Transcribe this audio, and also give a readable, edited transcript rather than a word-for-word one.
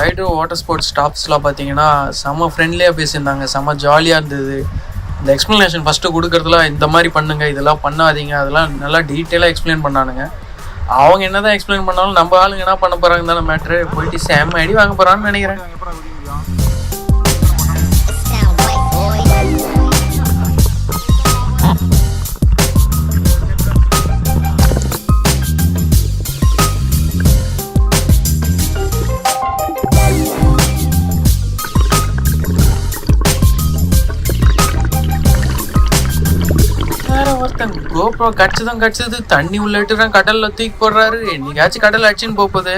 Hydro water sports ஸ்டாஃப்ஸ்லாம் பார்த்தீங்கன்னா செம்ம ஃப்ரெண்ட்லியாக பேசியிருந்தாங்க, செம்ம ஜாலியாக இருந்தது. இந்த எக்ஸ்ப்ளனேஷன் ஃபஸ்ட்டு கொடுக்குறதுல இந்த மாதிரி பண்ணுங்கள், இதெல்லாம் பண்ணாதீங்க, அதெல்லாம் நல்லா டீட்டெயிலாக எக்ஸ்பிளைன் பண்ணானுங்க. அவங்க என்ன தான் எக்ஸ்பிளைன் பண்ணாலும் நம்ம ஆளுங்க என்ன பண்ண போகிறாங்க தானே மேட்ரு. போயிட்டு செம்ம அடி வாங்க போகிறான்னு நினைக்கிறேன். கோப்ரோ கடிச்சது தண்ணி உள்ளிட்டுறான், கடல்ல தூக்கி போடுறாரு. என்னைக்காச்சும் கடல் அடிச்சுன்னு போகுது.